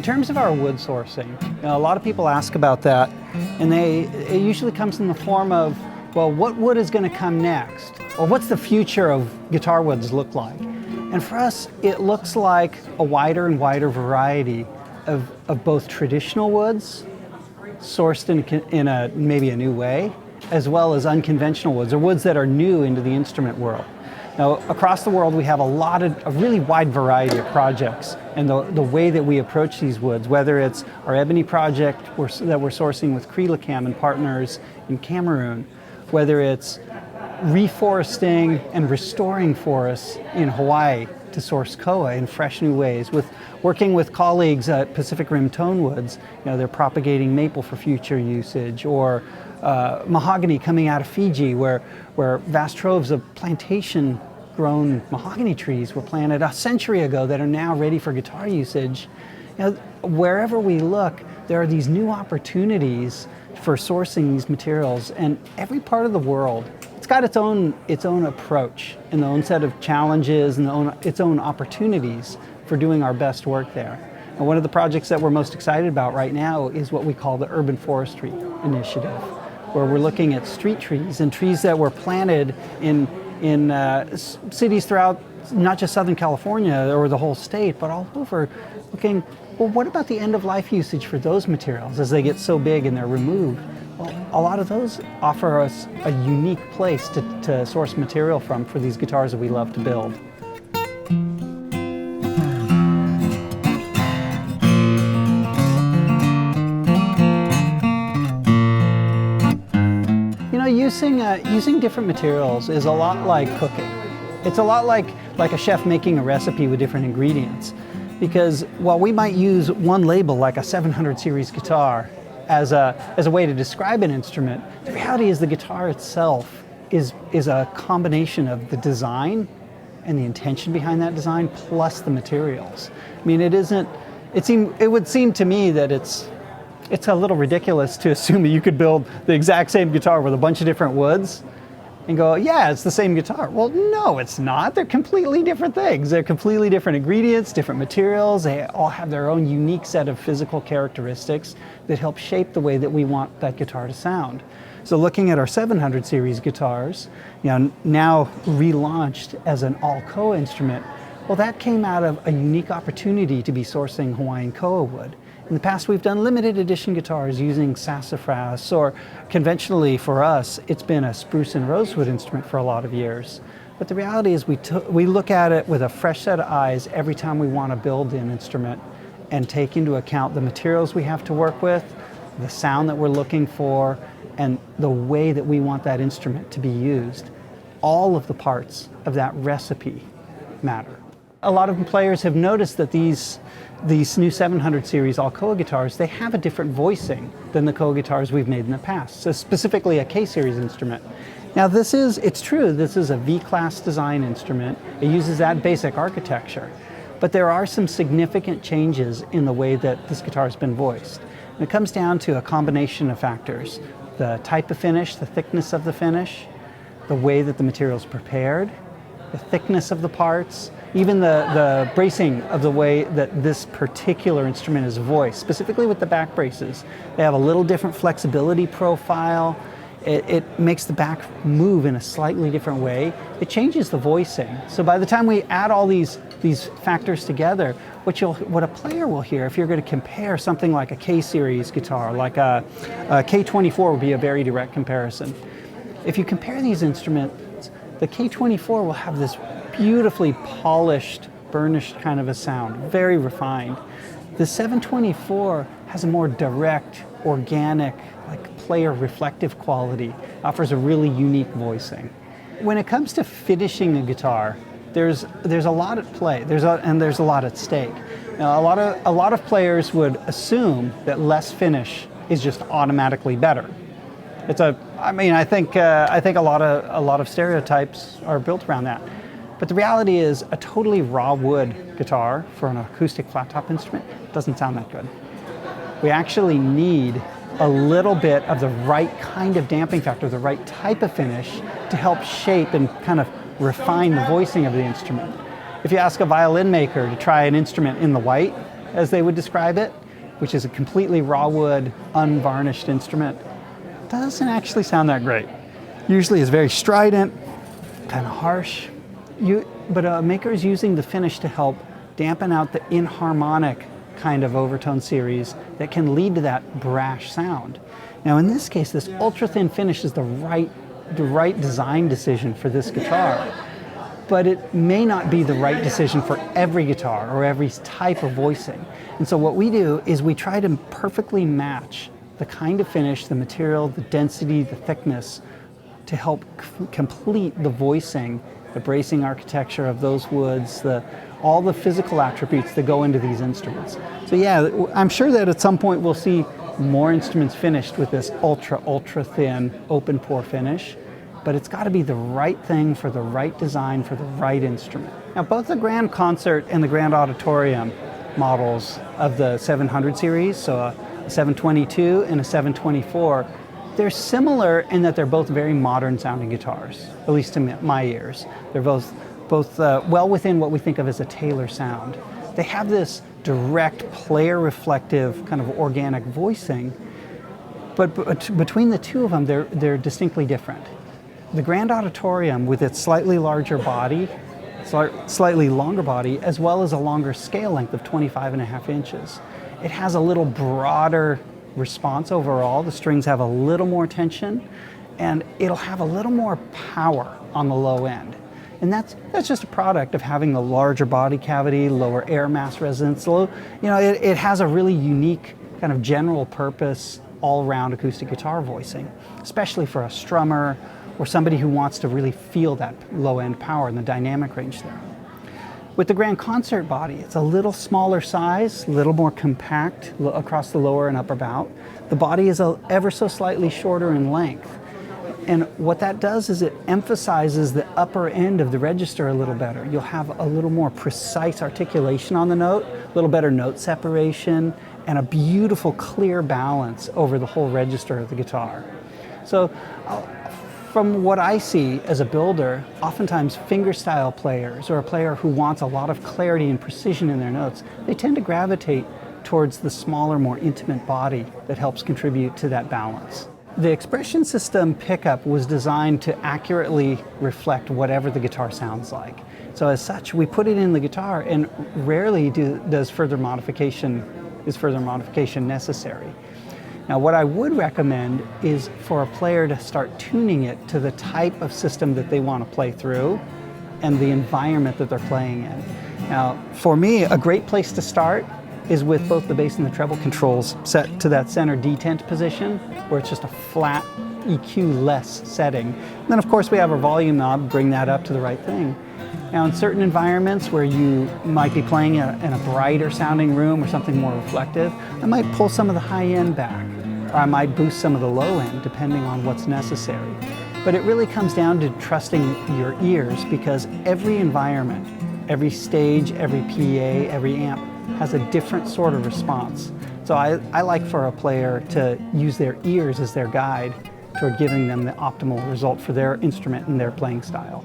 terms of our wood sourcing, a lot of people ask about that, and it usually comes in the form of, well, what wood is going to come next? Or what's the future of guitar woods look like? And for us, it looks like a wider and wider variety of both traditional woods, sourced in maybe a new way, as well as unconventional woods, or woods that are new into the instrument world. Now, across the world, we have a really wide variety of projects, and the way that we approach these woods, whether it's our ebony project that we're sourcing with Krilikam and partners in Cameroon, whether it's reforesting and restoring forests in Hawaii to source koa in fresh new ways, working with colleagues at Pacific Rim Tonewoods, they're propagating maple for future usage, or mahogany coming out of Fiji, where vast troves of plantation-grown mahogany trees were planted a century ago that are now ready for guitar usage. Wherever we look, there are these new opportunities for sourcing these materials, and every part of the world, it's got its own approach and the own set of challenges and its own opportunities for doing our best work there. And one of the projects that we're most excited about right now is what we call the Urban Forestry Initiative, where we're looking at street trees and trees that were planted in cities throughout not just Southern California or the whole state, but all over, looking, well, what about the end-of-life usage for those materials as they get so big and they're removed? Well, a lot of those offer us a unique place to source material from for these guitars that we love to build. Using different materials is a lot like cooking. It's a lot like a chef making a recipe with different ingredients. Because while we might use one label like a 700 series guitar as a way to describe an instrument, the reality is the guitar itself is a combination of the design and the intention behind that design plus the materials. I mean, it would seem to me that it's a little ridiculous to assume that you could build the exact same guitar with a bunch of different woods and go, yeah, it's the same guitar. Well, no, it's not. They're completely different things. They're completely different ingredients, different materials. They all have their own unique set of physical characteristics that help shape the way that we want that guitar to sound. So looking at our 700 series guitars, now relaunched as an all koa instrument, well, that came out of a unique opportunity to be sourcing Hawaiian koa wood. In the past, we've done limited edition guitars using sassafras, or conventionally for us, it's been a spruce and rosewood instrument for a lot of years. But the reality is we look at it with a fresh set of eyes every time we want to build an instrument and take into account the materials we have to work with, the sound that we're looking for, and the way that we want that instrument to be used. All of the parts of that recipe matter. A lot of players have noticed that these new 700 series all koa guitars, they have a different voicing than the koa guitars we've made in the past, so specifically a K-series instrument. Now it's true, this is a V-class design instrument. It uses that basic architecture, but there are some significant changes in the way that this guitar has been voiced. And it comes down to a combination of factors: the type of finish, the thickness of the finish, the way that the material is prepared, the thickness of the parts, even the bracing of the way that this particular instrument is voiced, specifically with the back braces. They have a little different flexibility profile. It makes the back move in a slightly different way. It changes the voicing. So by the time we add all these factors together, what a player will hear, if you're going to compare something like a K-series guitar, like a K24 would be a very direct comparison. If you compare these instruments, the K24 will have this beautifully polished, burnished kind of a sound, very refined. The 724 has a more direct, organic, player reflective quality, offers a really unique voicing. When it comes to finishing a guitar, there's a lot at play, there's a lot at stake. Now, a lot of players would assume that less finish is just automatically better. I think a lot of stereotypes are built around that. But the reality is, a totally raw wood guitar for an acoustic flat top instrument doesn't sound that good. We actually need a little bit of the right kind of damping factor, the right type of finish to help shape and kind of refine the voicing of the instrument. If you ask a violin maker to try an instrument in the white as they would describe it, which is a completely raw wood, unvarnished instrument, doesn't actually sound that great. Usually it's very strident, kind of harsh. But a maker is using the finish to help dampen out the inharmonic kind of overtone series that can lead to that brash sound. Now in this case, this ultra thin finish is the right design decision for this guitar, but it may not be the right decision for every guitar or every type of voicing. And so what we do is we try to perfectly match the kind of finish, the material, the density, the thickness to help complete the voicing, the bracing architecture of those woods, all the physical attributes that go into these instruments. So yeah, I'm sure that at some point we'll see more instruments finished with this ultra thin open pore finish, but it's got to be the right thing for the right design for the right instrument. Now both the Grand Concert and the Grand Auditorium models of the 700 series, so a 722 and a 724, they're similar in that they're both very modern sounding guitars, at least to my ears. They're both well within what we think of as a Taylor sound. They have this direct player reflective kind of organic voicing, but between the two of them, they're distinctly different. The Grand Auditorium, with its slightly larger body, slightly longer body, as well as a longer scale length of 25.5 inches, it has a little broader response overall. The strings have a little more tension, and it'll have a little more power on the low end. And that's just a product of having the larger body cavity, lower air mass resonance. It has a really unique kind of general purpose all-around acoustic guitar voicing, especially for a strummer or somebody who wants to really feel that low-end power and the dynamic range there. With the Grand Concert body, it's a little smaller size, a little more compact across the lower and upper bout. The body is ever so slightly shorter in length. And what that does is it emphasizes the upper end of the register a little better. You'll have a little more precise articulation on the note, a little better note separation, and a beautiful clear balance over the whole register of the guitar. So from what I see as a builder, oftentimes fingerstyle players or a player who wants a lot of clarity and precision in their notes, they tend to gravitate towards the smaller, more intimate body that helps contribute to that balance. The expression system pickup was designed to accurately reflect whatever the guitar sounds like. So as such, we put it in the guitar, and rarely is further modification necessary. Now what I would recommend is for a player to start tuning it to the type of system that they want to play through and the environment that they're playing in. Now for me, a great place to start is with both the bass and the treble controls set to that center detent position, where it's just a flat EQ-less setting. And then of course we have our volume knob, bring that up to the right thing. Now in certain environments where you might be playing in a brighter sounding room or something more reflective, I might pull some of the high end back, or I might boost some of the low end depending on what's necessary. But it really comes down to trusting your ears, because every environment, every stage, every PA, every amp has a different sort of response. So I like for a player to use their ears as their guide toward giving them the optimal result for their instrument and their playing style.